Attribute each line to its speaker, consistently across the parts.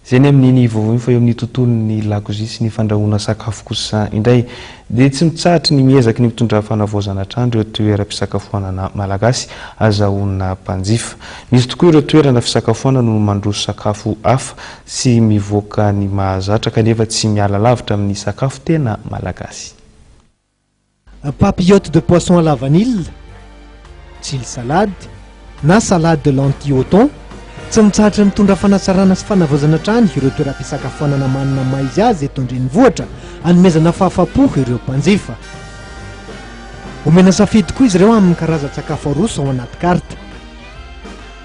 Speaker 1: zay ny amin'iny vaovao fa eo amin'ny tontolon'ny lakozia sy ny fandrahoana sakafo kosa indray dia tsy mitsahatra ny miezaka ny mitondra fanavaozana trano ireo toeram-pisakafoanana malagasy azahoana mpanjifa. Misy tokoa ireo toerana fisakafoanana no mandroso sakafo hafa sy mivoaka ny mahazatra kanefa tsy miala lavitra amin'ny sakafo tena malagasy.
Speaker 2: Papillote de poisson à la vanille, chili salade, na salade de lentilles au thon. Tsy mitsahatra mitondra fanatsarana sy fanavaozana trano ireo toeram-pisakafoanana manana maizy azy eto andrenivohitra hanomezana fahafapo ireo mpanjifa. Omena safidy koa izy ireo amin'ny karazan-tsakafo aroso ao anaty karta.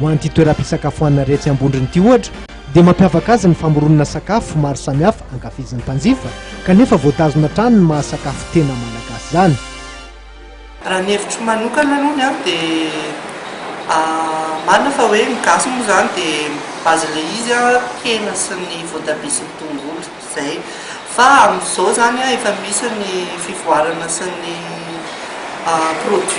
Speaker 2: Ho an'ity toeram-pisakafoanana Retsy Ambondronyity ohatra dia mampiavaka azy ny famoronana sakafo maro samihafa ankafizin'ny mpanjifa kanefa voatazona trano ny mahasakafo tena malagasy zany.
Speaker 3: Raha ny hevitro manokana aloha ny aho dia marina fa hoe ny gasy moa zany dia bazy le izy hena sy ny voatabia sy ny tongolo izay, fa amin'izao zany efa misy ny fivoarana sy ny produit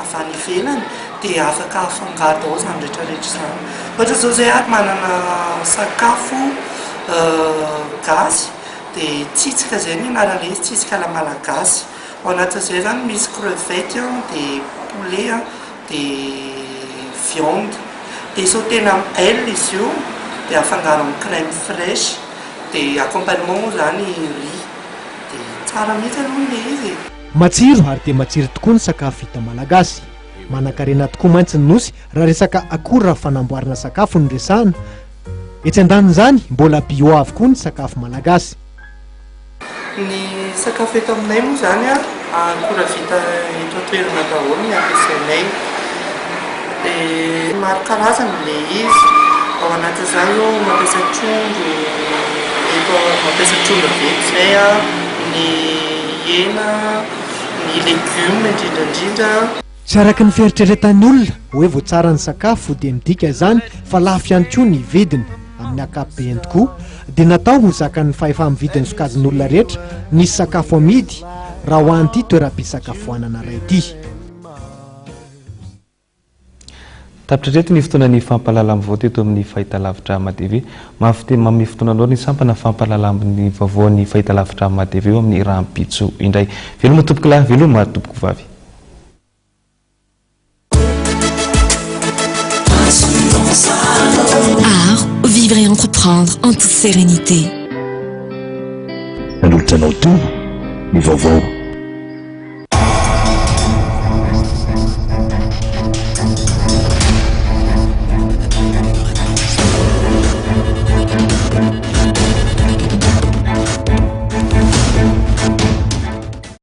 Speaker 3: avy any ivelany dia afaka afangaro ao zany rehetrarehetra zany. Ohatra zao zay ary manana sakafo gasy dia tsitsika zay ny anarana izy, tsitsika la malagasy. Ao anatin'izay zany misy crevette dia poulet dia viande dia sautena aile izy io dia afangaro amin'ny crème fraîche dia accompagnement zany riz dia tsara mihitsy aloha le izy.
Speaker 2: Matsiro ary dia matsiro tokoa ny sakafo vita malagasy. Manan-karena tokoa mantsy ny nosy raha resaka akora fanamboarana sakafo ny resahana. Etsy andaniny zany mbola bio avokoa ny sakafo malagasy.
Speaker 3: Ny sakafo eto aminay moa zany akora vita eto an-toerana daholo ny ampiasainay. Dia maro karazany le izy, ao anatin'izany io mampiasa trondro, mampiasa trondro be izay ny hena, ny legioma indrindrandrindra.
Speaker 2: Tsy araky ny fieritreretan'ny olona hoe voatsara ny sakafo dia midika izany fa lafo ihany koa ny vidiny amin'ny ankapobeny tokoa dia natao ho zakan'ny fahefa-mividin'ny sokajin'olona rehetra nisy sakafo amidy raha ho an'ity toeram-pisakafoanana iray ity.
Speaker 1: Tapitra reto ny fotoanan'ny fampahalalam-baovao teto amin'ny fahitalavitra Matv. Mamy fotoananao ny sampana fampahalalam-ny vaovao ny fahitalavitra Matv eo amin'ny rahampitso indray. Veloma tompoko lahy, veloma tompoko vavy.
Speaker 4: Art, vivre et entreprendre en toute sérénité.
Speaker 5: Nous le tenons tout, nous vauvons.